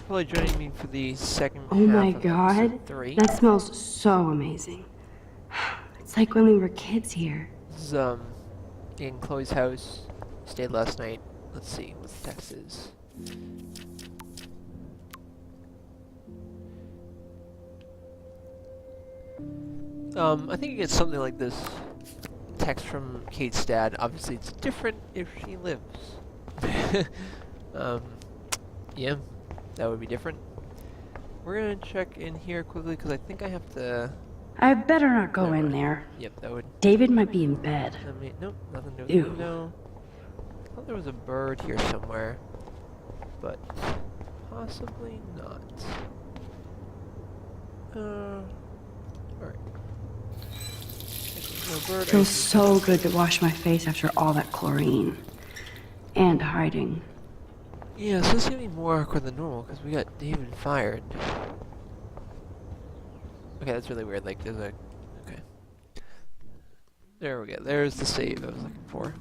probably joining me for the second Oh half my of god, episode 3. that smells so amazing. It's like when we were kids here. This is, in Chloe's house. Stayed last night. Let's see what the text is. I think it gets something like this. Text from Kate's dad. Obviously, it's different if she lives. Yeah, that would be different. We're gonna check in here quickly because I think I have to. I better not go Never in mind. there. Yep, that would. David might be in bed. I mean, nope, nothing to do with Ew. the window. I thought there was a bird here somewhere, but possibly not. Alright. No bird. Feels so good to wash my face after all that chlorine. And hiding. Yeah, so this is gonna be more awkward than normal because we got David fired. Okay, that's really weird. Like, there's a. Okay. There we go. There's the save I was looking for.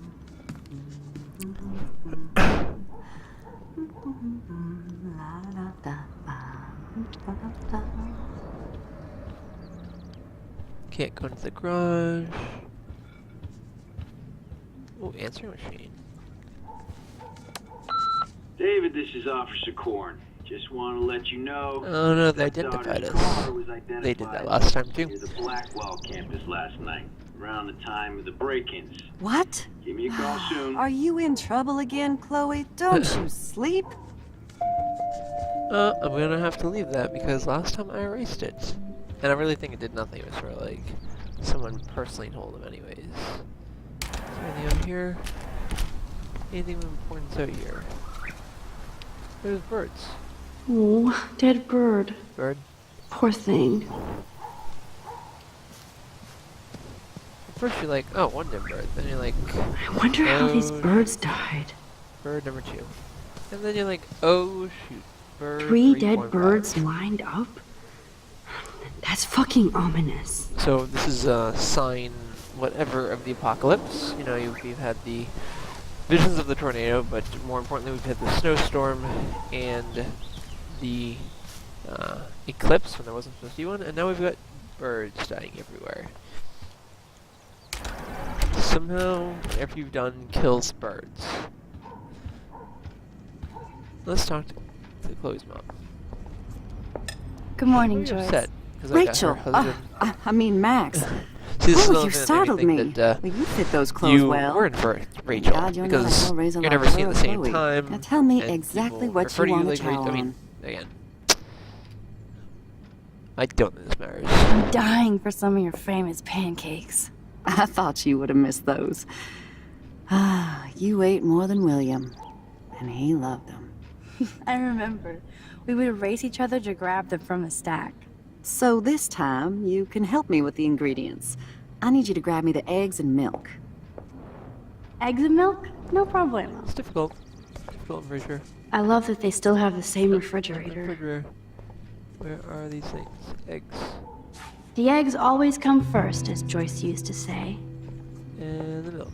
Can't go into the garage. Oh, answering machine. David, this is Officer Korn. Just want to let you know. Oh no, they that identified daughter's us. car was identified They did that last time too. near the Blackwell campus last night, around the time of the break-ins. What? Give me a call soon. Are you in trouble again, Chloe? Don't you sleep? I'm gonna have to leave that because last time I erased it. And I really think it did nothing. It was sort of like someone personally told him anyways. Is there anything out here? Anything of importance out here? There's birds. Oh, dead bird. Bird. Poor thing. First you're like, oh, one dead bird. Then you're like, I wonder how these oh, birds died. bird number 2. And then you're like, oh shoot. Bird 3 dead 3.5. birds lined up? That's fucking ominous. So this is a sign, whatever, of the apocalypse. You know, we've had the visions of the tornado, but more importantly, we've had the snowstorm and the eclipse when there wasn't supposed to be one, and now we've got birds dying everywhere. Somehow, whatever you've done kills birds. Let's talk to Chloe's mom. Good morning, Why are you Joyce. upset? 'Cause I got her Rachel. husband. I mean, Max. See, this is Oh, another you thing that startled made me. think that, Well, you fit those clothes you well. weren't for Rachel God, you're not a because hellraiser you're like never seen at the her, same Chloe. time. Now tell me and exactly people what refer you to want like to chow I mean, on. again, I don't think this matters. I'm dying for some of your famous pancakes. I thought you would have missed those. Ah, you ate more than William, and he loved them. I remember. We would race each other to grab them from the stack. So this time, you can help me with the ingredients. I need you to grab me the eggs and milk. Eggs and milk? No problemo. It's difficult. Difficult, I'm pretty sure. I love that they still have the same refrigerator. Refrigerator. Where are these things? Eggs. The eggs always come first, as Joyce used to say. And the milk.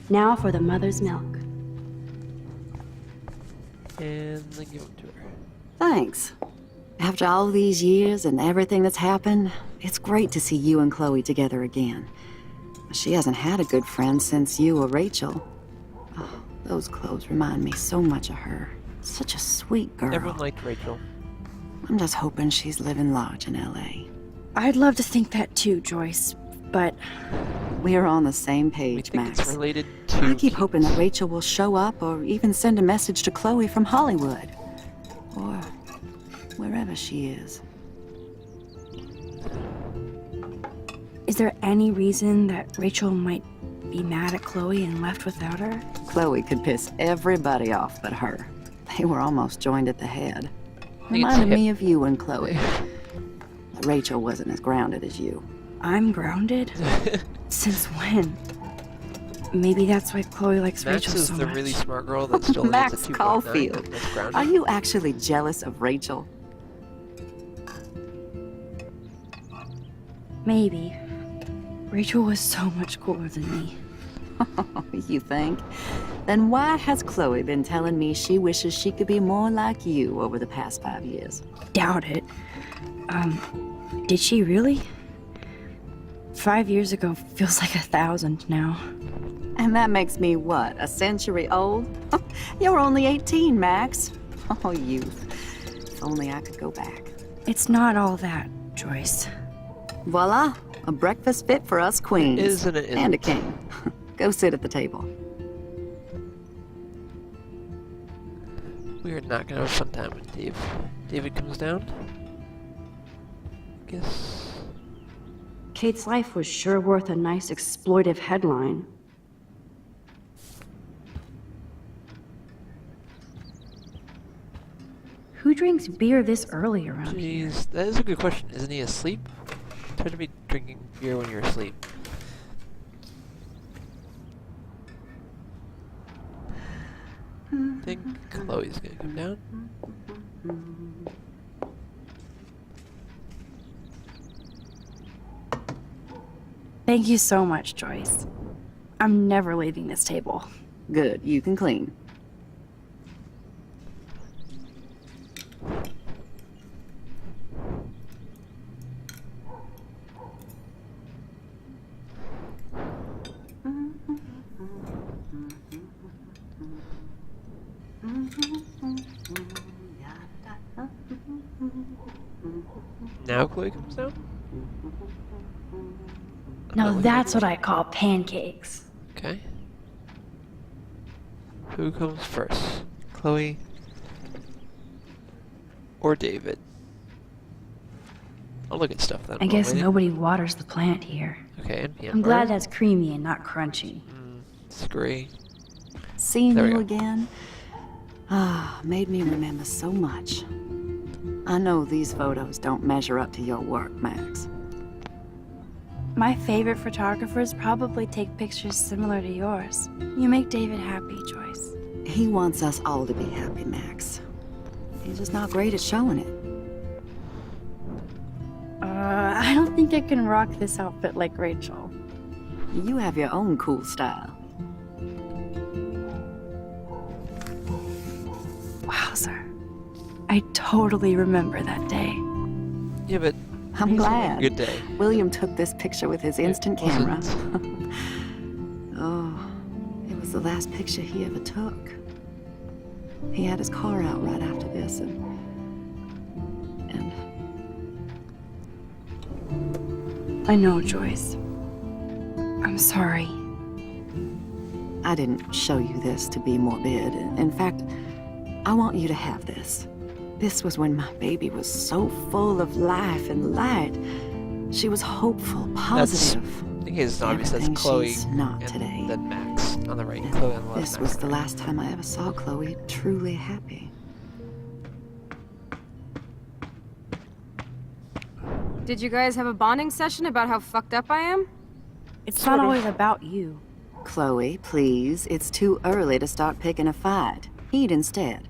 Now for the mother's milk. And then give them to her. Thanks. After all these years and everything that's happened, it's great to see you and Chloe together again. She hasn't had a good friend since you or Rachel. Oh, those clothes remind me so much of her. Such a sweet girl. Everyone liked Rachel. I'm just hoping she's living large in LA. I'd love to think that too, Joyce, but We're on the same We page, think Max. it's related to. I keep hoping that Rachel will show up or even send a message to Chloe from Hollywood. Or wherever she is. is there any reason that Rachel might be mad at Chloe and left without her? Chloe could piss everybody off but her. They were almost joined at the head. it's Reminded hip. me of you and Chloe. Rachel wasn't as grounded as you. I'm grounded? Since when? Maybe that's why Chloe likes Max Rachel is so the much. really smart girl that still Max needs a 2.9. Caulfield. That's grounded. Are you actually jealous of Rachel? Maybe. Rachel was so much cooler than me. You think? Then why has Chloe been telling me she wishes she could be more like you over the past 5 years? Doubt it. Did she really? 5 years ago feels like 1,000 now. And that makes me what, a century old? You're only 18, Max. Oh, youth. If only I could go back. It's not all that, Joyce. Voila, a breakfast fit for us queens. Isn't it? And a king. Go sit at the table. We are not gonna have a fun time with Dave. David comes down. Guess. Kate's life was sure worth a nice exploitive headline. Who drinks beer this early around here? Jeez, that is a good question. Isn't he asleep? It's hard to be drinking beer when you're asleep. I think Chloe's gonna come down. Thank you so much, Joyce. I'm never leaving this table. Good, you can clean. Now Chloe comes down? Now that's what I call pancakes. Okay. Who comes first? Chloe or David? I'll look at stuff then. I guess Waiting. nobody waters the plant here. Okay, and peanut I'm glad butter. that's creamy and not crunchy. It's great. Seeing There we you go. again, made me remember so much. I know these photos don't measure up to your work, Max. My favorite photographers probably take pictures similar to yours. You make David happy, Joyce. He wants us all to be happy, Max. He's just not great at showing it. I don't think I can rock this outfit like Rachel. You have your own cool style. Wowzer. I totally remember that day. Yeah, but I'm glad. good day. William took this picture with his instant It wasn't. camera. Oh, it was the last picture he ever took. He had his car out right after this, and I know, Joyce. I'm sorry. I didn't show you this to be morbid. In fact, I want you to have this. This was when my baby was so full of life and light. She was hopeful, positive. I think it's obvious that's Everything Chloe she's not and today. then Max on the right. Chloe on the left. This Max was on the right. last time I ever saw Chloe truly happy. Did you guys have a bonding session about how fucked up I am? It's not always about you. Chloe, please. It's too early to start picking a fight. Eat instead.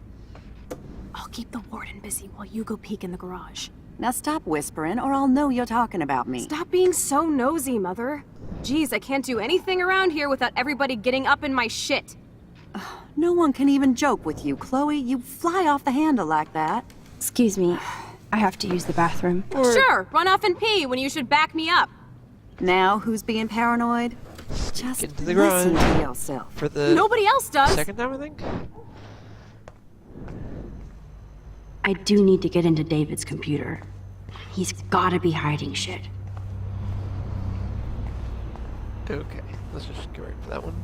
I'll keep the warden busy while you go peek in the garage. Now stop whispering, or I'll know you're talking about me. Stop being so nosy, Mother. Jeez, I can't do anything around here without everybody getting up in my shit. No one can even joke with you, Chloe. You fly off the handle like that. Excuse me. I have to use the bathroom. Sure, run off and pee when you should back me up. Now who's being paranoid? Just into the listen garage. to yourself. For the Nobody else does. second time, I think? I do need to get into David's computer. He's gotta be hiding shit. Okay, let's just go right for that one.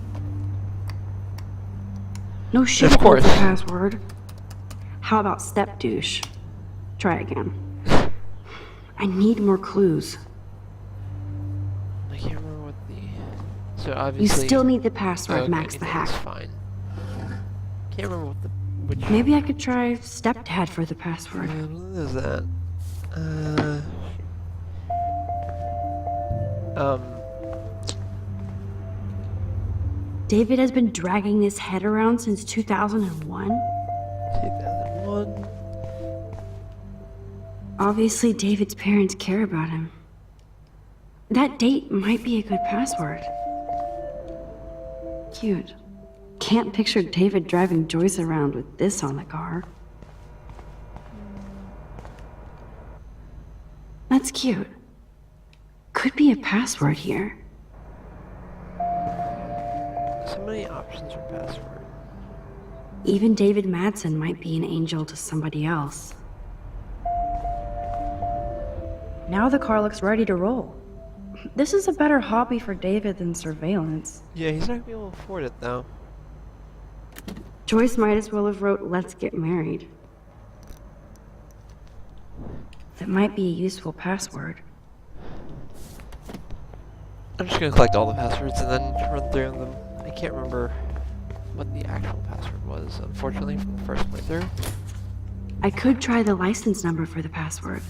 No shit Of course. about the password. How about step douche? Try again. I need more clues. I can't remember what the... So You obviously... still need the password, okay, Max the anything is Hack. fine. Can't remember what the... Which... Maybe I could try stepdad for the password. What is that? David has been dragging this head around since 2001? 2001... Obviously, David's parents care about him. That date might be a good password. cute. Can't picture David driving Joyce around with this on the car. That's cute. Could be a password here. So many options for password. Even David Madsen might be an angel to somebody else. Now the car looks ready to roll. This is a better hobby for David than surveillance. Yeah, he's not gonna be able to afford it though. Joyce might as well have wrote, "Let's get married." That might be a useful password. I'm just gonna collect all the passwords and then run through them. I can't remember what the actual password was, unfortunately, from the first playthrough. I could try the license number for the password.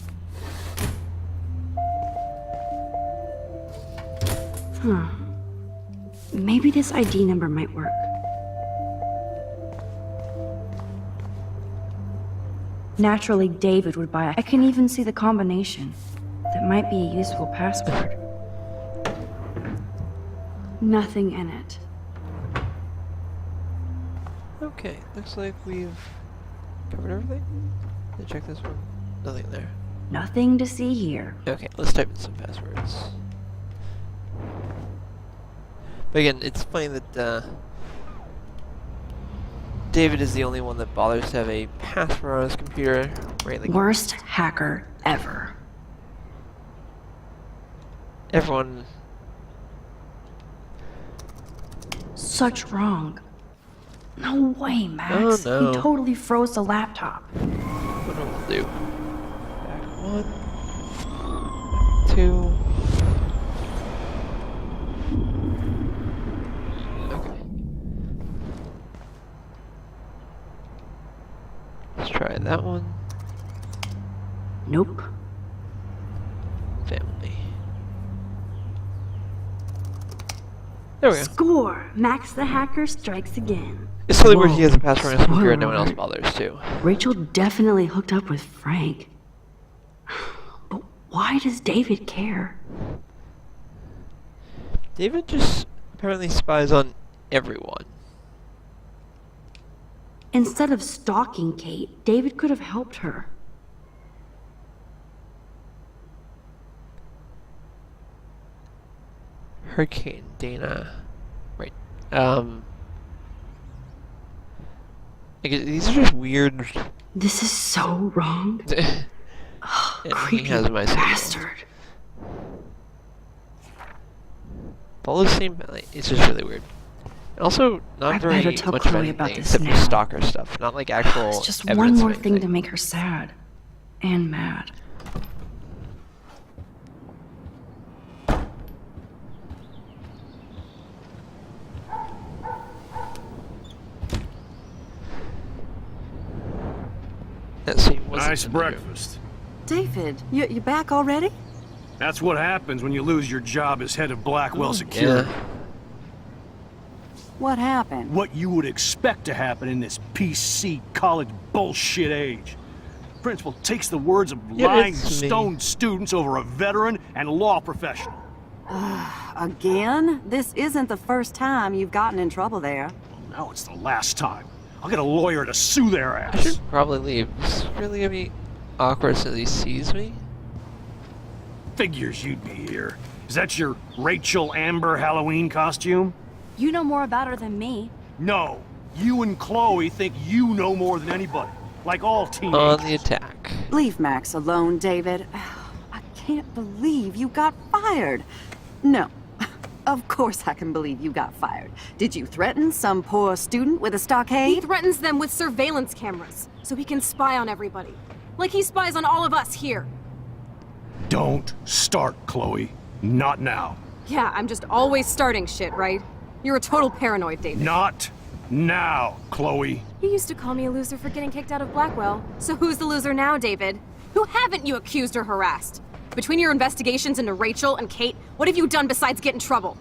Huh. Maybe this ID number might work. Naturally, David would buy it. I can even see the combination. That might be a useful password. Nothing in it. Okay, looks like we've covered everything. Did I check this one? Nothing there. Nothing to see here. Okay, let's type in some passwords. But again, it's funny that David is the only one that bothers to have a password on his computer, right? Like Worst hacker ever. everyone. Such wrong. No way, Max. Oh, no. He totally froze the laptop. What do we'll do? Back 1, 2. Okay. Let's try that one. Nope. Family. There we go. Score! Max the hacker strikes again. It's totally weird he has a password on his computer and no one Spoiler else alert. bothers to. Rachel definitely hooked up with Frank. But why does David care? David just apparently spies on everyone. Instead of stalking Kate, David could have helped her. Hurricane, Dana. Right. I guess these are just weird. This is so wrong. And he Creepy has my bastard. All the same. It's just really weird. And also, not I very better tell much of Chloe anything about this except for now. stalker stuff, not like actual. It's just one evidence of more thing to anything. make her sad. And mad. That scene wasn't Nice in the room. breakfast. David, you back already? That's what happens when you lose your job as head of Blackwell Security. Yeah. What happened? What you would expect to happen in this PC college bullshit age. Principal takes the words of Yeah, lying, it's me. stoned students over a veteran and law professional. Again? This isn't the first time you've gotten in trouble there. Now it's the last time. I'll get a lawyer to sue their I ass. should probably leave. It's really gonna be awkward since he sees me. Figures you'd be here. Is that your Rachel Amber Halloween costume? You know more about her than me. No. You and Chloe think you know more than anybody. Like all On teenagers. the attack. Leave Max alone, David. I can't believe you got fired. No. Of course I can believe you got fired. Did you threaten some poor student with a He stockade? threatens them with surveillance cameras, so he can spy on everybody. Like he spies on all of us here. Don't start, Chloe. Not now. Yeah, I'm just always starting shit, right? You're a total paranoid, David. Not now, Chloe. You used to call me a loser for getting kicked out of Blackwell. So who's the loser now, David? Who haven't you accused or harassed? Between your investigations into Rachel and Kate, what have you done besides get in trouble?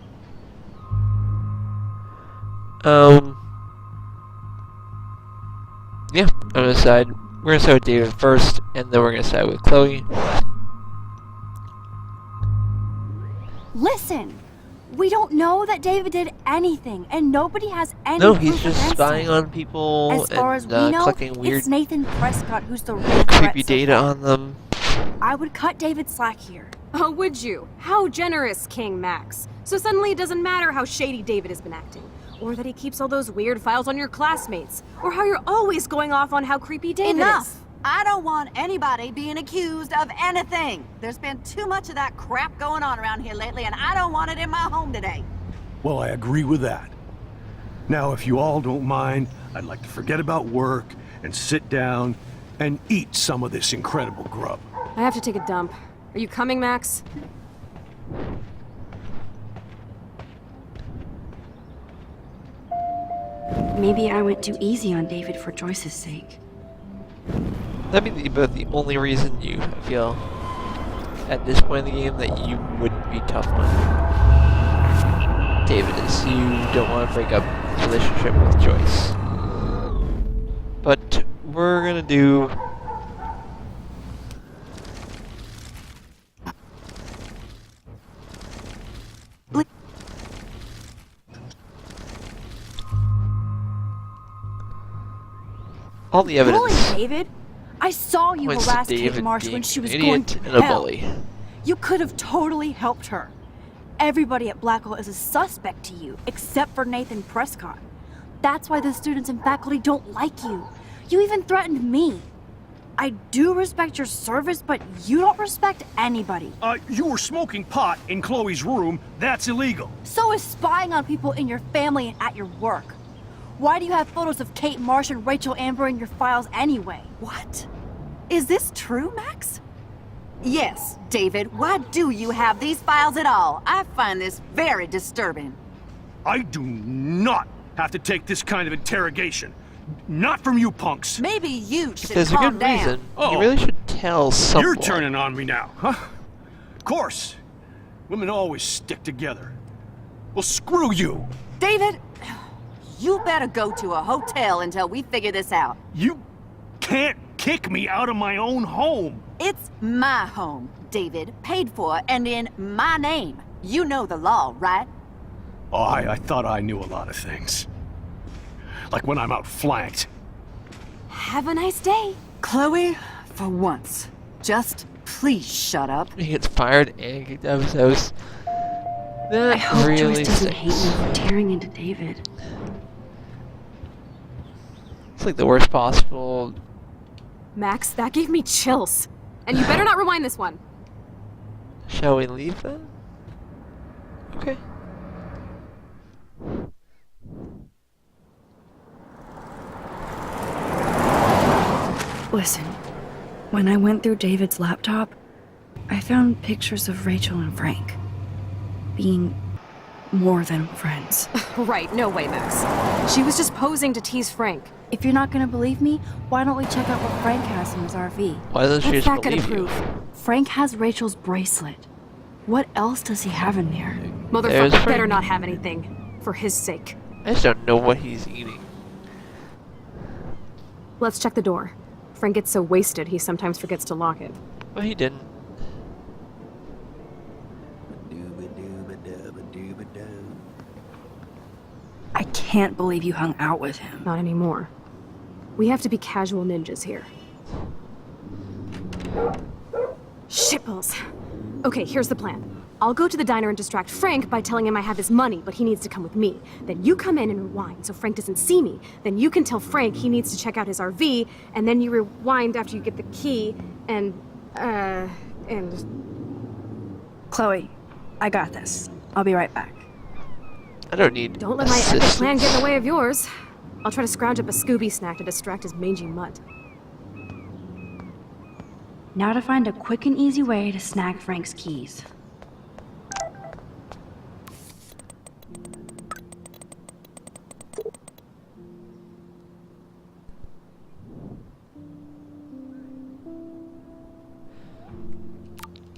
Yeah, I'm gonna decide. We're gonna start with David first, and then we're gonna start with Chloe. Listen! We don't know that David did anything, and nobody has any No, proof he's just against spying him. on people As far as and we know, collecting weird, it's Nathan Prescott who's the real creepy threat so data far. on them. I would cut David slack here. Oh, would you? How generous, King Max. So suddenly it doesn't matter how shady David has been acting, or that he keeps all those weird files on your classmates, or how you're always going off on how creepy David Enough! is. I don't want anybody being accused of anything. There's been too much of that crap going on around here lately, and I don't want it in my home today. Well, I agree with that. Now, if you all don't mind, I'd like to forget about work and sit down and eat some of this incredible grub. I have to take a dump. Are you coming, Max? Maybe I went too easy on David for Joyce's sake. That'd be about the only reason you feel at this point in the game that you wouldn't be tough on David is you don't want to break up his relationship with Joyce. But we're gonna do all the evidence Bully, David! I saw you points to harass Kate David Marsh being when she was an going idiot to and a hell. bully. You could have totally helped her. Everybody at Blackwell is a suspect to you, except for Nathan Prescott. That's why the students and faculty don't like you. You even threatened me. I do respect your service, but you don't respect anybody. You were smoking pot in Chloe's room. That's illegal. So is spying on people in your family and at your work. Why do you have photos of Kate Marsh and Rachel Amber in your files anyway? What? Is this true, Max? Yes, David. Why do you have these files at all? I find this very disturbing. I do not have to take this kind of interrogation. Not from you punks. Maybe you should There's a calm good down. reason. Oh. You really should tell someone. You're turning on me now, huh? Of course. Women always stick together. Well, screw you. David, you better go to a hotel until we figure this out. You can't kick me out of my own home. It's my home, David, paid for and in my name. You know the law, right? Oh, I thought I knew a lot of things. Like when I'm outflanked. Have a nice day. Chloe, for once, just please shut up. He gets fired and kicked out of his house. That I hope really Joyce doesn't hate stinks. me for tearing into David. It's like the worst possible. Max, that gave me chills. And you better not rewind this one. Shall we leave then? Okay. Listen, when I went through David's laptop, I found pictures of Rachel and Frank being more than friends. Right, no way, Max. She was just posing to tease Frank. If you're not gonna believe me, why don't we check out what Frank has in his RV? Why doesn't she What's just that gonna believe you? prove? Frank has Rachel's bracelet. What else does he have in there? There's Motherfucker better Frank. not have anything. For his sake. I just don't know what he's eating. Let's check the door. Frank gets so wasted he sometimes forgets to lock it. Well, he didn't. I can't believe you hung out with him. Not anymore. We have to be casual ninjas here. Shitballs. Okay, here's the plan. I'll go to the diner and distract Frank by telling him I have his money, but he needs to come with me. Then you come in and rewind so Frank doesn't see me. Then you can tell Frank he needs to check out his RV, and then you rewind after you get the key, and... Chloe, I got this. I'll be right back. I don't need Don't let my epic plan assistance. get in the way of yours. I'll try to scrounge up a Scooby snack to distract his mangy mutt. Now to find a quick and easy way to snag Frank's keys.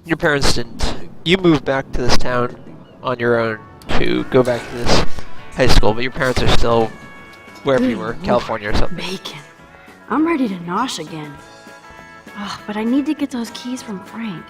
Your parents didn't. You moved back to this town on your own to go back to this high school, but your parents are still wherever you were, California or something. Bacon. I'm ready to nosh again. Ugh, but I need to get those keys from Frank.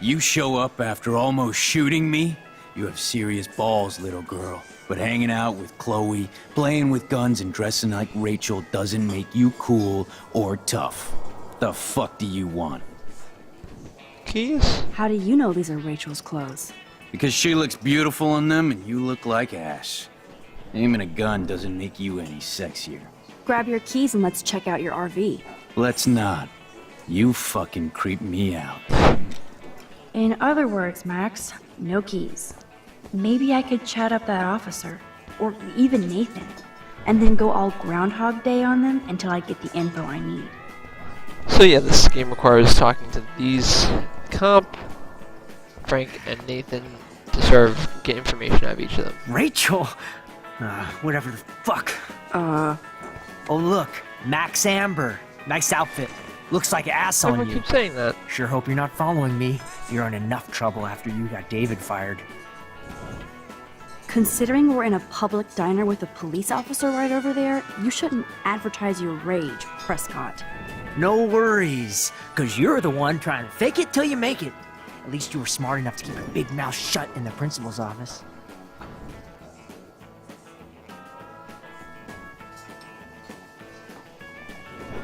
You show up after almost shooting me? You have serious balls, little girl. But hanging out with Chloe, playing with guns and dressing like Rachel doesn't make you cool or tough. The fuck do you want? Keys? How do you know these are Rachel's clothes? Because she looks beautiful in them and you look like ass. Aiming a gun doesn't make you any sexier. Grab your keys and let's check out your RV. Let's not. You fucking creep me out. In other words, Max, no keys. Maybe I could chat up that officer, or even Nathan, and then go all Groundhog Day on them until I get the info I need. So yeah, this game requires talking to these comp, Frank, and Nathan to sort of get information out of each of them. Rachel? Whatever the fuck. Oh look, Max Amber. Nice outfit. Looks like ass on Everyone you. keeps saying that. Sure hope you're not following me. You're in enough trouble after you got David fired. Considering we're in a public diner with a police officer right over there, you shouldn't advertise your rage, Prescott. No worries, cause you're the one trying to fake it till you make it. At least you were smart enough to keep your big mouth shut in the principal's office.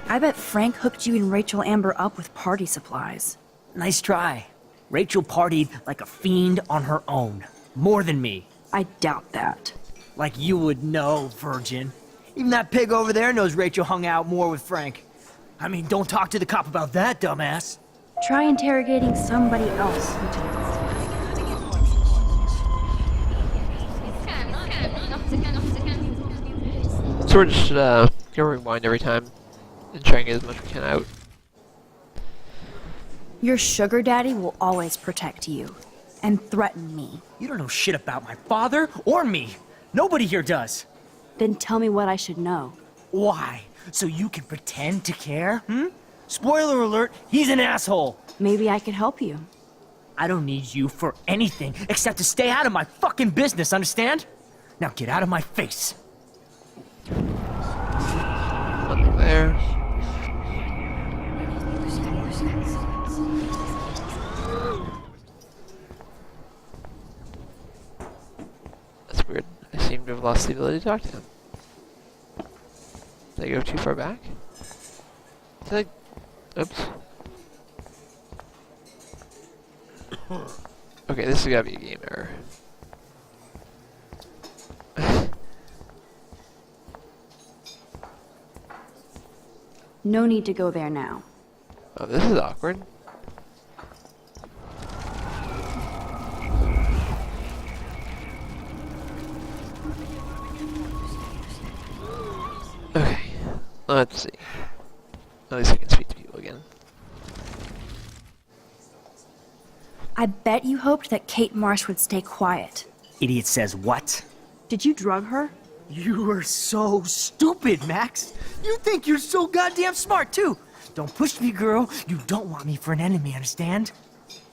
I bet Frank hooked you and Rachel Amber up with party supplies. Nice try. Rachel partied like a fiend on her own. More than me. I doubt that. Like you would know, virgin. Even that pig over there knows Rachel hung out more with Frank. I mean, don't talk to the cop about that, dumbass. Try interrogating somebody else, Lieutenant. So we're just gonna rewind every time and try and get as much as we can out. Your sugar daddy will always protect you and threaten me. You don't know shit about my father or me. Nobody here does. Then tell me what I should know. Why? So you can pretend to care, Spoiler alert, he's an asshole. Maybe I could help you. I don't need you for anything except to stay out of my fucking business, understand? Now get out of my face. Nothing there. That's weird. I seem to have lost the ability to talk to him. Did I go too far back? Did I... Oops. Okay, this has gotta be a game error. No need to go there now. Oh, this is awkward. Okay, let's see. At least I can speak to people again. I bet you hoped that Kate Marsh would stay quiet. Idiot says what? Did you drug her? You are so stupid, Max. You think you're so goddamn smart, too. Don't push me, girl. You don't want me for an enemy, understand?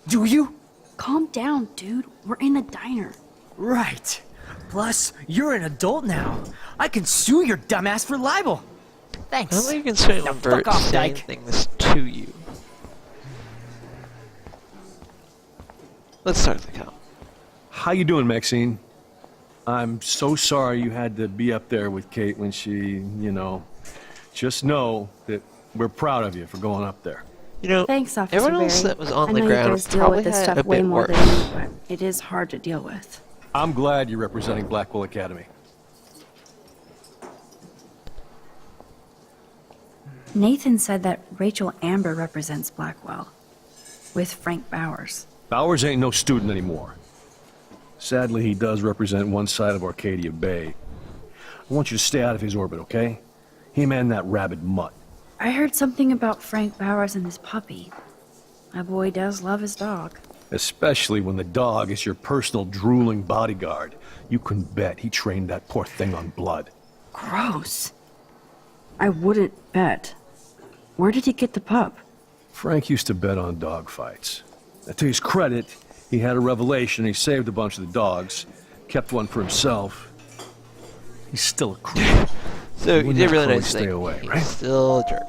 Do you? Calm down, dude. We're in a diner. Right. Plus, you're an adult now. I can sue your dumbass for libel. Thanks. I don't think you can sue Now anyone for fuck off, saying Dyke. things to you. Let's talk to the cop. How you doing, Maxine? I'm so sorry you had to be up there with Kate when she, just know that we're proud of you for going up there. You know, Thanks, Officer everyone else Berry. that was on I the know ground you guys deal probably with this had stuff a way bit more worse. than me, but it is hard to deal with. I'm glad you're representing Blackwell Academy. Nathan said that Rachel Amber represents Blackwell, with Frank Bowers. Bowers ain't no student anymore. Sadly, he does represent one side of Arcadia Bay. I want you to stay out of his orbit, okay? Him and that rabid mutt. I heard something about Frank Bowers and his puppy. My boy does love his dog. Especially when the dog is your personal drooling bodyguard. You can bet he trained that poor thing on blood. Gross. I wouldn't bet. Where did he get the pup? Frank used to bet on dog fights. Now, to his credit, he had a revelation. He saved a bunch of the dogs, kept one for himself. He's still a creep. So you Wouldn't did that really Chloe nice stay thing. away, He's right? still a jerk.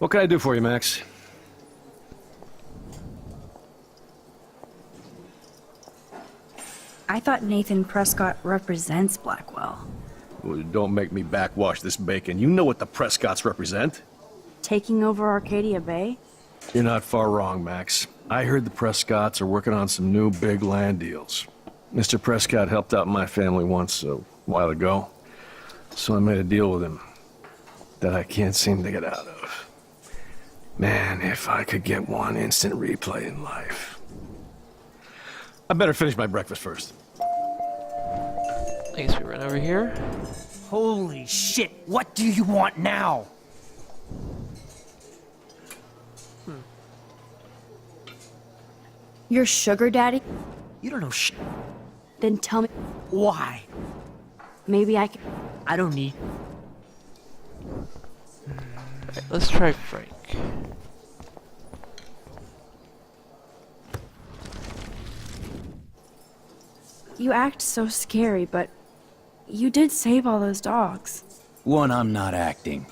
What can I do for you, Max? I thought Nathan Prescott represents Blackwell. Well, don't make me backwash this bacon. You know what the Prescotts represent. Taking over Arcadia Bay? You're not far wrong, Max. I heard the Prescotts are working on some new big land deals. Mr. Prescott helped out my family once a while ago, so I made a deal with him that I can't seem to get out of. Man, if I could get one instant replay in life. I better finish my breakfast first. I guess we run over here. Holy shit, what do you want now? Your sugar daddy? You don't know shit. Then tell me. Why? Maybe I can. I don't need. Alright, let's try Frank. You act so scary, but you did save all those dogs. One, I'm not acting.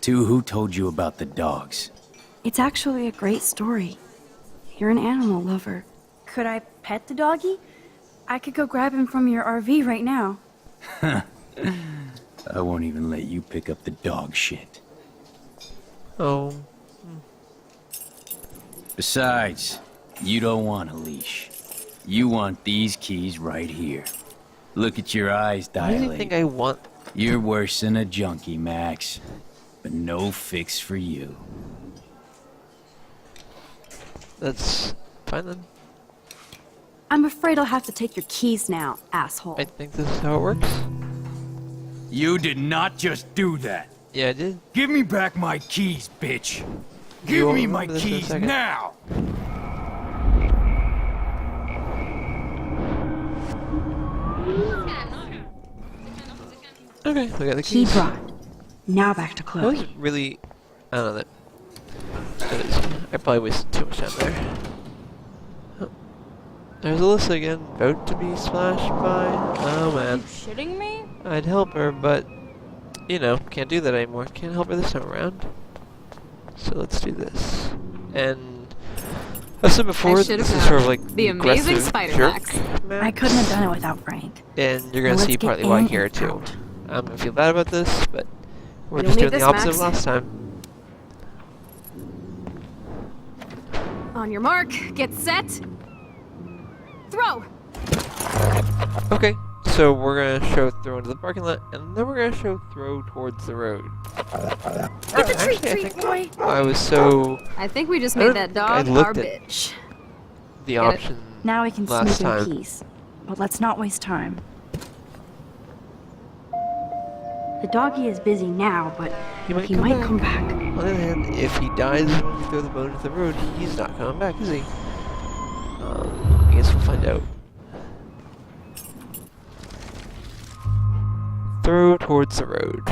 Two, who told you about the dogs? It's actually a great story. You're an animal lover. Could I pet the doggy? I could go grab him from your RV right now. I won't even let you pick up the dog shit. Oh. Besides, you don't want a leash. You want these keys right here. Look at your eyes Why do you dilate. think I want... You're worse than a junkie, Max. But no fix for you. That's fine then. I'm afraid I'll have to take your keys now, asshole. I think this is how it works. You did not just do that. Yeah, I did. Give me back my keys, bitch. You Give won't me my remember this in a keys second. now. Okay, we got the Key keys. brought. Now back to That was Chloe. really... I don't know that... I probably wasted too much time there. Oh. There's Alyssa again, about to be splashed by... Oh man. Shitting me? I'd help her, but... You know, can't do that anymore. Can't help her this time around. So let's do this. And... I've said before, should've this is known. sort of like The amazing aggressive Spider jerk Max. I couldn't have done it without Frank. And you're gonna Now see let's get partly why in here and too. out. I'm gonna feel bad about this, but we're You'll just need doing the this, opposite of Max. last time. On your mark, get set. Throw! Okay, so we're gonna show throw into the parking lot, and then we're gonna show throw towards the road. Get the treat, Actually, I treat, boy! think I was so I think we just I made don't that think I dog looked our at- bitch. the Get it? option Now we can last sneak in time. keys. But let's not waste time. The doggy is busy now, but He might he come might back. come back. On the other hand, if he dies when you throw the bone into the road, he's not coming back, is he? I guess we'll find out. Throw towards the road.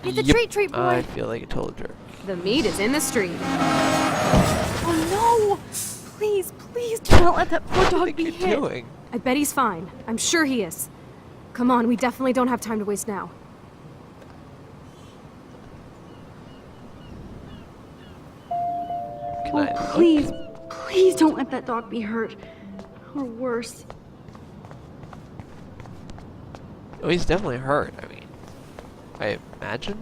Get the Yep, treat, boy! I feel like a total jerk. The meat is in the street. Oh no! Please, please do not let that poor What do you dog think be you're hit. doing? I bet he's fine. I'm sure he is. Come on, we definitely don't have time to waste now. Can Oh, I look? please, please don't let that dog be hurt. Or worse. Oh, he's definitely hurt. I mean, I imagine.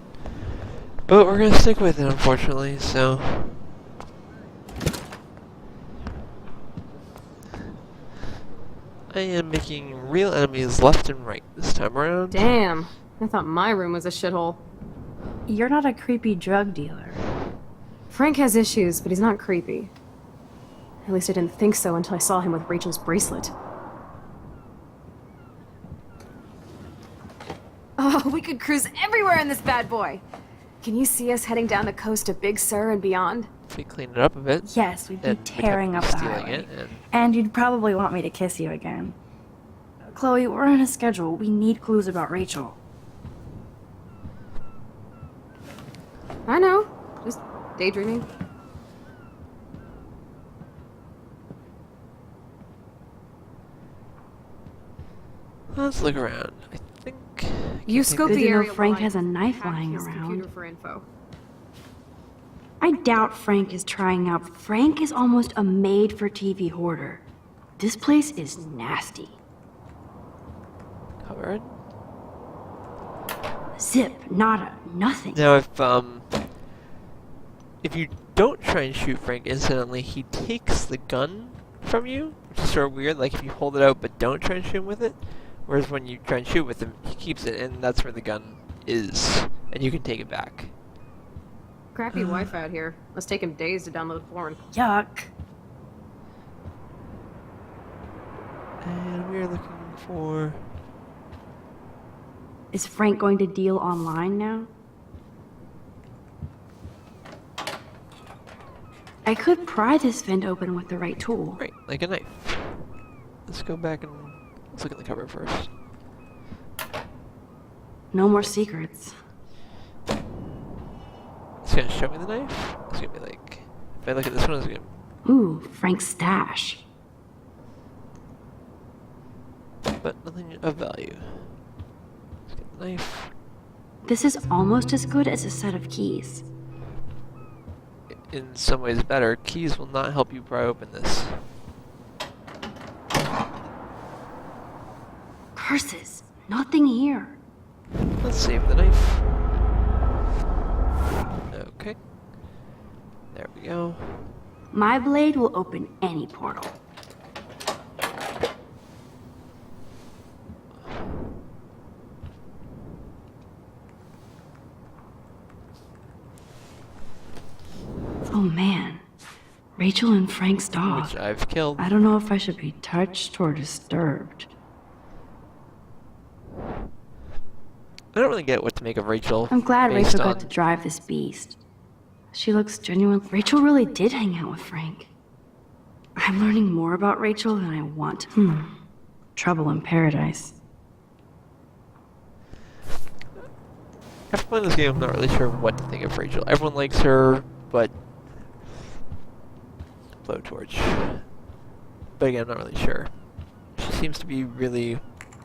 But we're gonna stick with it, unfortunately, so... I am making real enemies left and right this time around. Damn, I thought my room was a shithole. You're not a creepy drug dealer. Frank has issues, but he's not creepy. At least I didn't think so until I saw him with Rachel's bracelet. Oh, we could cruise everywhere in this bad boy! Can you see us heading down the coast to Big Sur and beyond? If we clean it up a bit. Yes, we'd be and tearing up pretend the we're stealing highway. it, and And you'd probably want me to kiss you again. Chloe, we're on a schedule. We need clues about Rachel. I know, just daydreaming. let's look around. I think... You scope Good the to know area. Frank while I has a knife hack lying his around. computer for info. I doubt Frank is trying out. Frank is almost a made-for-TV hoarder. This place is nasty. Covered. Zip, nada, nothing. Now, if you don't try and shoot Frank instantly, he takes the gun from you, which is sort of weird. Like if you hold it out but don't try and shoot him with it, whereas when you try and shoot with him, he keeps it, and that's where the gun is, and you can take it back. Crappy Wi-Fi out here. Must take him days to download porn. Yuck. And we're looking for... Is Frank going to deal online now? I could pry this vent open with the right tool. Right, like a knife. Let's go back and let's look at the cover first. No more secrets. It's gonna show me the knife. It's gonna be like, if I look at this one, it's gonna... Ooh, Frank's stash. But nothing of value. Let's get the knife. This is almost as good as a set of keys. In some ways better. Keys will not help you pry open this. Curses, nothing here. Let's save the knife. Okay. There we go. My blade will open any portal. Oh man, Rachel and Frank's dog. Which I've killed. I don't know if I should be touched or disturbed. I don't really get what to make of Rachel. I'm glad based Rachel on... got to drive this beast. She looks genuine. Rachel really did hang out with Frank. I'm learning more about Rachel than I want. Trouble in paradise. After playing this game, I'm not really sure what to think of Rachel. Everyone likes her, but... Blowtorch. But again, I'm not really sure. She seems to be really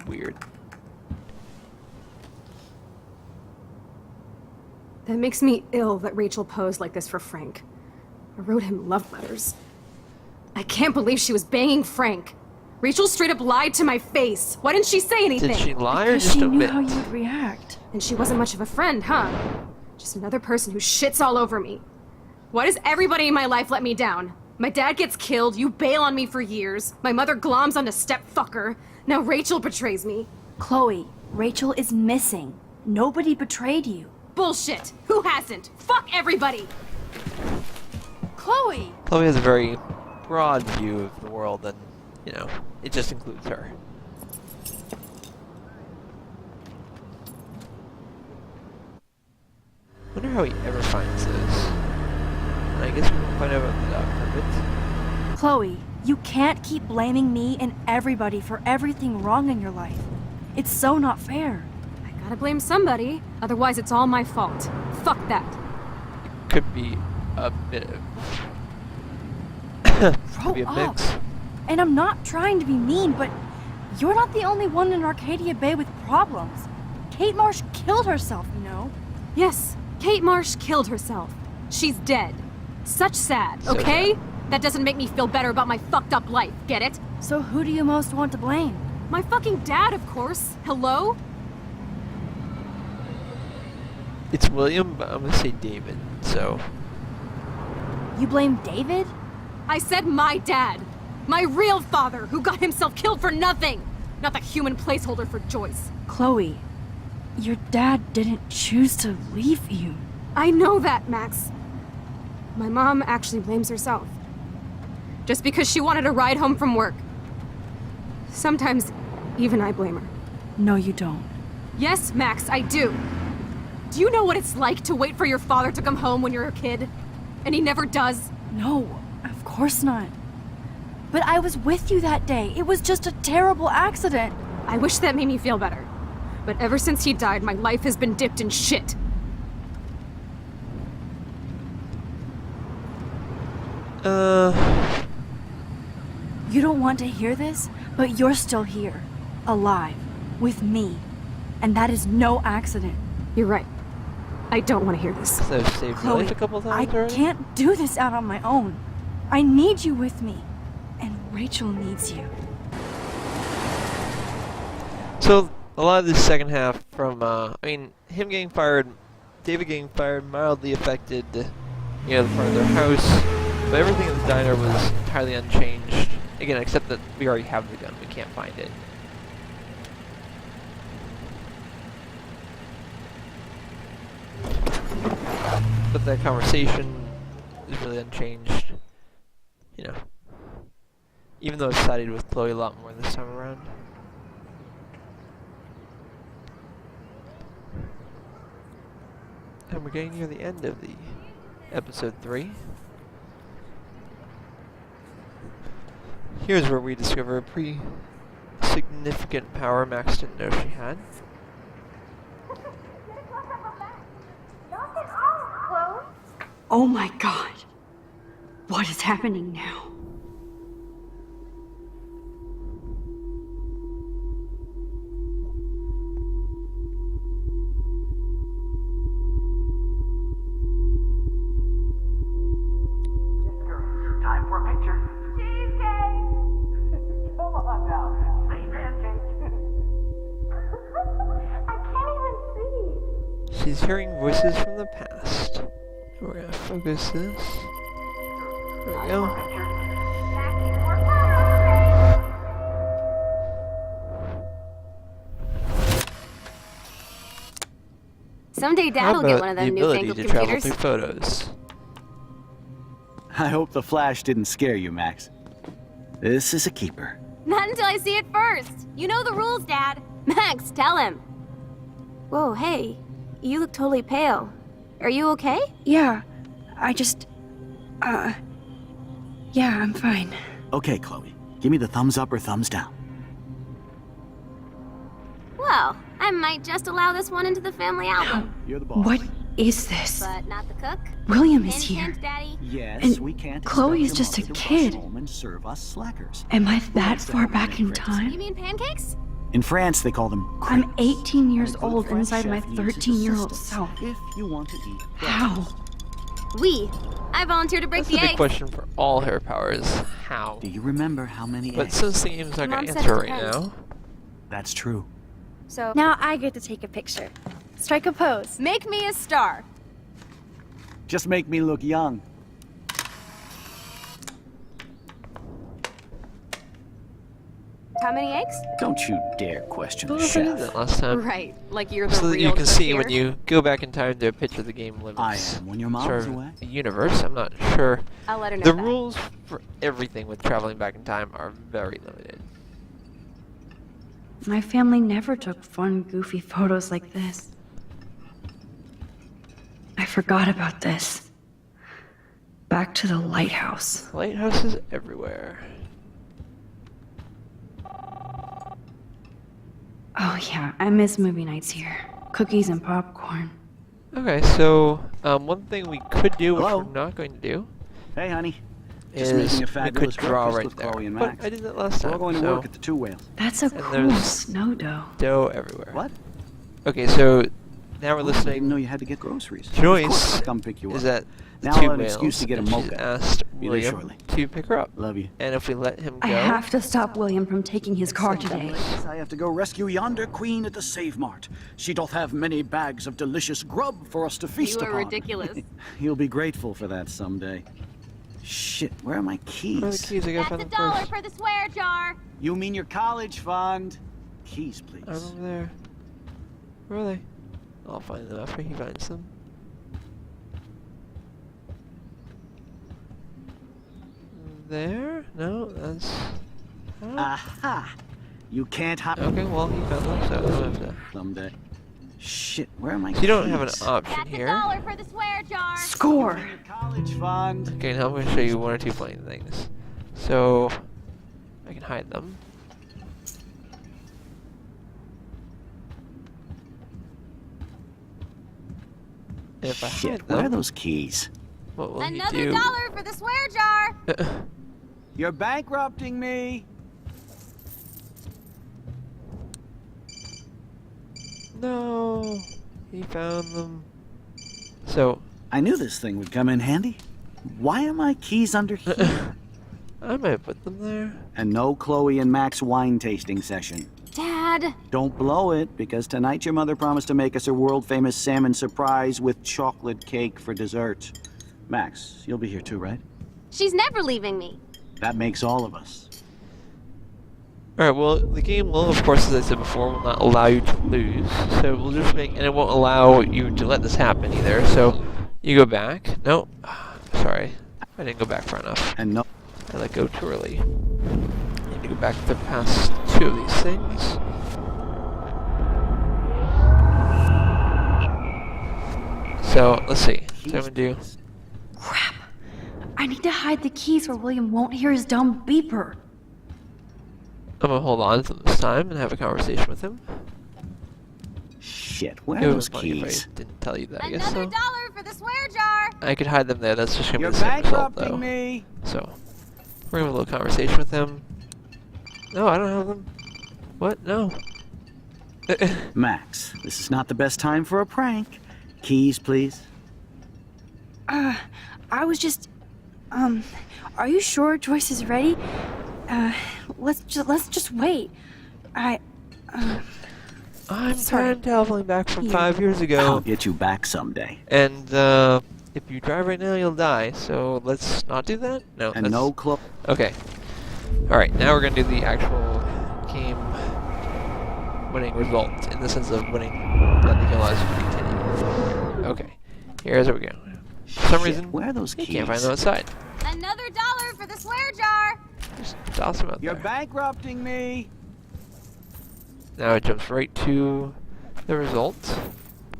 weird. That makes me ill that Rachel posed like this for Frank. I wrote him love letters. I can't believe she was banging Frank. Rachel straight up lied to my face. Why didn't she say anything? Did she lie or Because just she knew admit? how you'd react. And she wasn't much of a friend, huh? Just another person who shits all over me. Why does everybody in my life let me down? My dad gets killed, you bail on me for years, my mother gloms onto stepfucker, now Rachel betrays me. Chloe, Rachel is missing. Nobody betrayed you. Bullshit! Who hasn't? Fuck everybody! Chloe! Chloe has a very broad view of the world, and, you know, it just includes her. Wonder how he ever finds those. I guess we won't find out about the doctor, but... Chloe, you can't keep blaming me and everybody for everything wrong in your life. It's so not fair. I gotta blame somebody, otherwise it's all my fault. Fuck that. Could be a bit of... could be a Grow mix. up. And I'm not trying to be mean, but you're not the only one in Arcadia Bay with problems. Kate Marsh killed herself, you know? Yes, Kate Marsh killed herself. She's dead. Such sad, So okay? sad. That doesn't make me feel better about my fucked up life, get it? So who do you most want to blame? My fucking dad, of course. Hello? It's William, but I'm gonna say David, so... You blame David? I said my dad. My real father, who got himself killed for nothing. Not the human placeholder for Joyce. Chloe, your dad didn't choose to leave you. I know that, Max. My mom actually blames herself. Just because she wanted a ride home from work. Sometimes, even I blame her. No, you don't. Yes, Max, I do. Do you know what it's like to wait for your father to come home when you're a kid? And he never does? No, of course not. But I was with you that day. It was just a terrible accident. I wish that made me feel better. But ever since he died, my life has been dipped in shit. You don't want to hear this, but you're still here. Alive. With me. And that is no accident. You're right. I don't want to hear this. So I've saved your life a couple I times already? can't do this out on my own. I need you with me. And Rachel needs you. So a lot of this second half from, I mean, him getting fired, David getting fired mildly affected, you know, the front of their house, but everything in the diner was entirely unchanged. Again, except that we already have the gun, we can't find it. But that conversation is really unchanged, you know. Even though I sided with Chloe a lot more this time around. And we're getting near the end of the episode 3. Here's where we discover a pretty significant power Max didn't know she had. Oh my god. What is happening now? Time for a picture. Cheesecake! Come on now. Say pancake. She's hearing voices from the past. We're gonna focus this. There we go. Someday How Dad will get about one of the them ability newfangled to travel computers. through photos? I hope the flash didn't scare you, Max. This is a keeper. Not until I see it first. You know the rules, Dad. Max, tell him. Whoa, hey. You look totally pale. Are you okay? Yeah, I just... Yeah, I'm fine. Okay, Chloe. Give me the thumbs up or thumbs down. Well, I might just allow this one into the family album. You're the boss. What is this? But not the cook. William is Hint, here. hint, Daddy. Yes, And we can't Chloe expect is your just a mother to kid. rush home and serve us slackers. Am I that far back in time? You mean pancakes? In France, they call them I'm crepes. 18 years A good old French inside my chef uses 13-year-old assistance self. If you want to eat How? We. I volunteered to break That's the the big eggs. question for all hair powers. How? Do you remember how many But eggs? since the game's not Mom gonna said answer it right depends. now, That's true. So Now I get to take a picture. Strike a pose. make me a star. Just make me look young. How many eggs? Don't you dare question I the don't know if I did chef. that last time. Right, like you're the So that real you can cook see here. when you go back in time to picture the game limits. I am when your mom sort was of away. the universe. I'm not sure. I'll let her know The that. rules for everything with traveling back in time are very limited. My family never took fun, goofy photos like this. I forgot about this. Back to the lighthouse. Lighthouses everywhere. Oh yeah, I miss movie nights here. Cookies and popcorn. Okay, so one thing we could do, which Hello? we're not going to do, Hey, honey. Just is making a we could fabulous draw breakfast right with there. Chloe and But Max. I did that last We're time, all going to so work at the Two Whales. That's a And cool there's- snow dough. dough everywhere. What? Okay, so now we're Oh, I didn't listening. know you had to get groceries. Of Joyce course I'll come pick you up. is at the Now Two I'll have an Whales, excuse to get a and she's mocha. asked Be there William shortly. to pick her up. Love you. And if we let him go, I have to stop William from taking his car today. I have to go rescue yonder queen at the Save Mart. She doth have many bags of delicious grub for us to feast You are upon. ridiculous. You'll be grateful for that someday. Shit, where are my keys? where are the keys? I gotta find them first. for the swear jar. You mean your college fund? Keys, please. I'm over there. Where are they? I'll find them after he finds them. There? No, that's... Aha! You can't hide. Okay, well, he found them, so I don't have to... Someday. Shit, where are my So keys? you don't have an option here. for the swear jar. Score! Your college fund. Okay, now I'm going to show you one or two funny things. So, I can hide them. And if I hide Shit, where are them, those keys? what will he Another do? dollar for the swear jar. You're bankrupting me. No, he found them. So, I knew this thing would come in handy. Why are my keys under here? I might put them there. And no Chloe and Max wine tasting session. Dad! Don't blow it, because tonight your mother promised to make us a world-famous salmon surprise with chocolate cake for dessert. Max, you'll be here too, right? She's never leaving me. That makes all of us. Alright, well, the game will, of course, as I said before, will not allow you to lose. So we'll just make, and it won't allow you to let this happen either. So you go back. No, sorry, I didn't go back far enough. And no. I let go too early. I need to go back to past 2 of these things. So let's see. What I'm gonna do. Crap. I need to hide the keys where William won't hear his dumb beeper. I'm gonna hold on to them this time and have a conversation with him. Shit, where It are would those have been funny if keys? I didn't tell you that, I guess Another so. $1 for the swear jar! I could hide them there, that's just gonna You're be the same result, bankrupting though. me! So, we're gonna have a little conversation with him. No, I don't have them. What? No. Max, this is not the best time for a prank. Keys, please. I was just, are you sure Joyce is ready? Let's just wait. I'm I'm sorry. time traveling back from Yeah. 5 years I'll ago, get you back someday. and if you drive right now, you'll die. So let's not do that. No. And that's- no Chloe. Okay. All right. Now we're gonna do the actual game winning result in the sense of winning that the game allows you to continue. Okay. Here's where we go. For some reason, Where are those you keys? can't find them outside. Another $1 for the swear jar! Just toss them out You're there. bankrupting me! Now it jumps right to the result,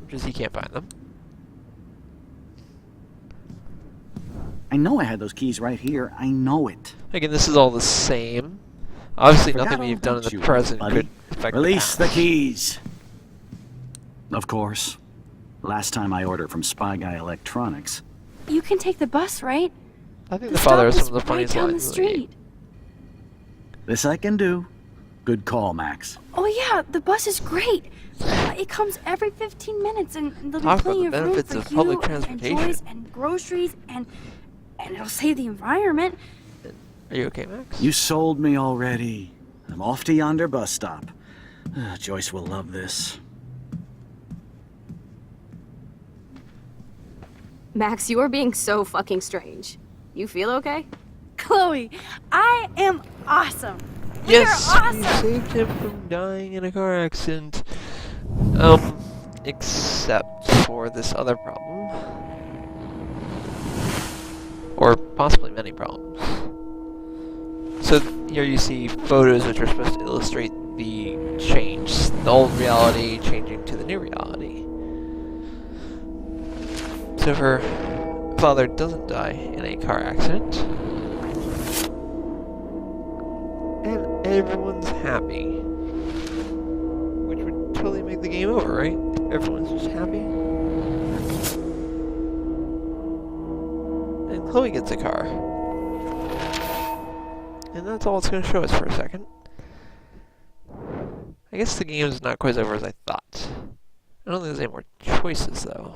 which is he can't find them. I know I had those keys right here. I know it. Again, this is all the same. Obviously, Forgot nothing all we've done in about the you, present buddy. could affect Release the the past. keys. Of course. Last time I ordered from Spy Guy Electronics. You can take the bus, right? I think The the father has stop some of is the funniest right down the lines in the game. street. This I can do. Good call, Max. Oh yeah, the bus is great. It comes every 15 minutes, and there'll Talk be about plenty the of room benefits for of you public and transportation. Joyce and groceries, and it'll save the environment. Are you okay, Max? You sold me already. I'm off to yonder bus stop. Joyce will love this. Max, you are being so fucking strange. You feel okay? Chloe, I am awesome. Yes, We're you awesome. saved him from dying in a car accident. Except for this other problem. Or possibly many problems. So here you see photos which are supposed to illustrate the change. The old reality changing to the new reality. So her father doesn't die in a car accident. And everyone's happy. Which would totally make the game over, right? If everyone's just happy. And Chloe gets a car. And that's all it's going to show us for a second. I guess the game's not quite as over as I thought. I don't think there's any more choices, though.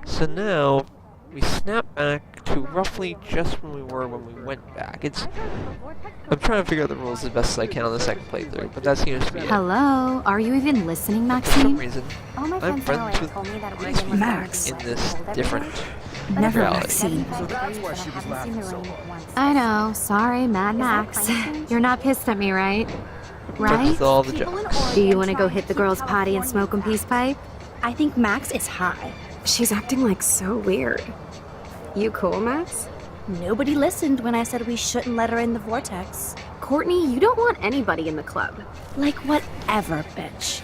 So now, we snap back to roughly just when we were when we went back. I'm trying to figure out the rules as best as I can on the second playthrough, but that seems to be it. Hello? Are you even listening, For some Maxine? reason, All my I'm friends friends with told me that these people Max. in this different Never reality. Maxine. I know. Sorry, Mad Max. You're not pissed at me, right? Right? With all the jokes. Do you want to go hit the girls' potty and smoke a peace pipe? I think Max is high. She's acting like so weird. You cool, Max? Nobody listened when I said we shouldn't let her in the vortex. Courtney, you don't want anybody in the club. Like whatever, bitch.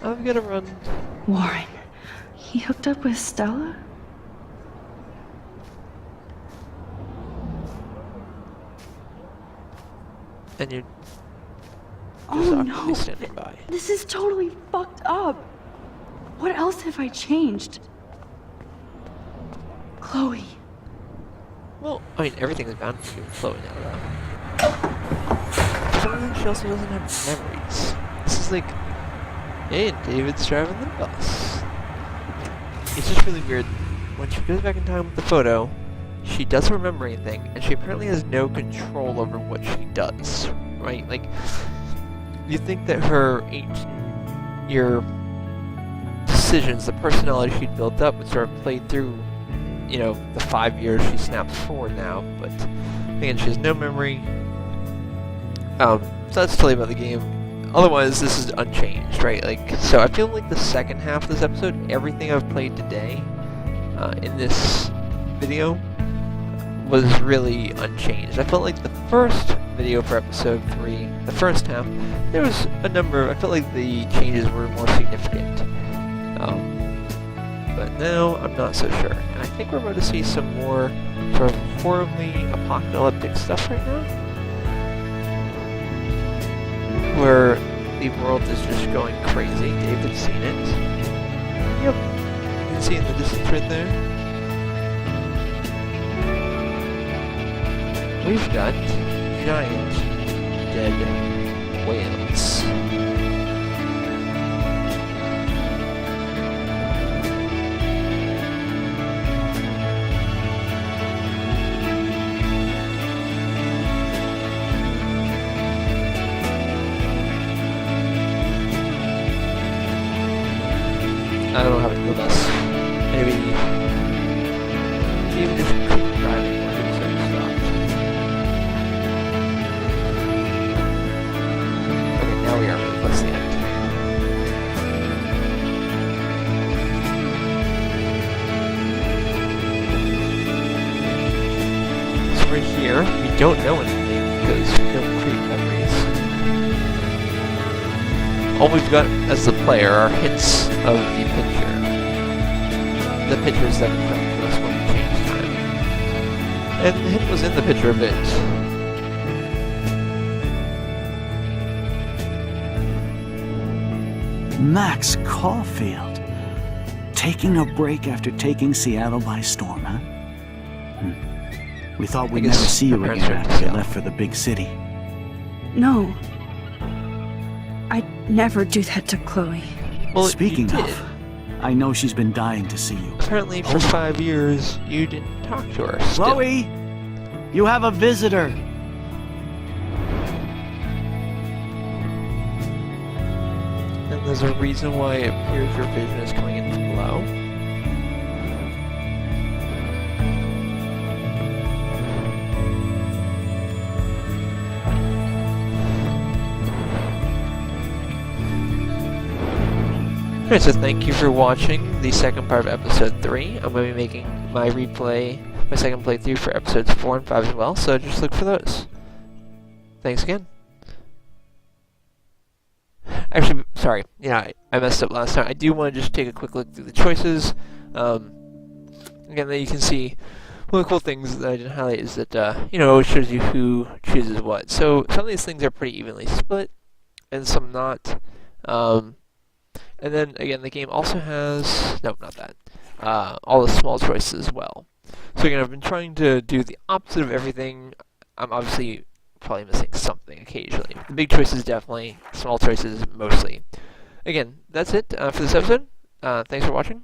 I'm gonna run. Warren, he hooked up with Stella? And you're Oh just no, awkwardly standing by. this is totally fucked up. What else have I changed? Chloe. Well, I mean, everything is bound to be Chloe now, though. For some reason, she also doesn't have memories. This is like Hey, David's driving the bus. It's just really weird. When she goes back in time with the photo, she doesn't remember anything, and she apparently has no control over what she does, right? Like, you think that her 18-year decisions, the personality she'd built up, would sort of play through, you know, the 5 years she snaps forward now, but again, she has no memory. So that's totally about the game. Otherwise, this is unchanged, right? Like, so I feel like the second half of this episode, everything I've played today, in this video, was really unchanged. I felt like the first video for episode 3, the first half, there was a number, I felt like the changes were more significant. But now, I'm not so sure. And I think we're about to see some more sort of horribly apocalyptic stuff right now, where the world is just going crazy. David's seen it. Yep. You can see in the distance right there. We've got giant dead whales. I don't know how to do this. Maybe even if you couldn't drive anymore, you just have to stop. Okay, now we are really close to the end. So we're here. We don't know anything because we don't create memories. All we've got as the player are hints of the picture. The pictures that come to us when we change time. And the hint was in the picture a bit. Max Caulfield. Taking a break after taking Seattle by storm, huh? We thought we'd never see you again after you left for the big city. No. I'd never do that to Chloe. Well, Speaking of, I know she's been dying to see you. Apparently for 5 years, you didn't talk to her. Still. Chloe! You have a visitor! And there's a reason why it appears your vision is coming in low. Alright, so thank you for watching the second part of episode 3. I'm going to be making my second playthrough for episodes 4 and 5 as well, so just look for those. Thanks again. Actually, sorry, yeah, I messed up last time. I do want to just take a quick look through the choices. Again, there you can see one of the cool things that I didn't highlight is that, you know, it shows you who chooses what. So some of these things are pretty evenly split, and some not. And then, again, the game also has... Nope, not that. All the small choices as well. So again, I've been trying to do the opposite of everything. I'm obviously probably missing something occasionally. The big choices definitely, small choices mostly. Again, that's it for this episode. Thanks for watching.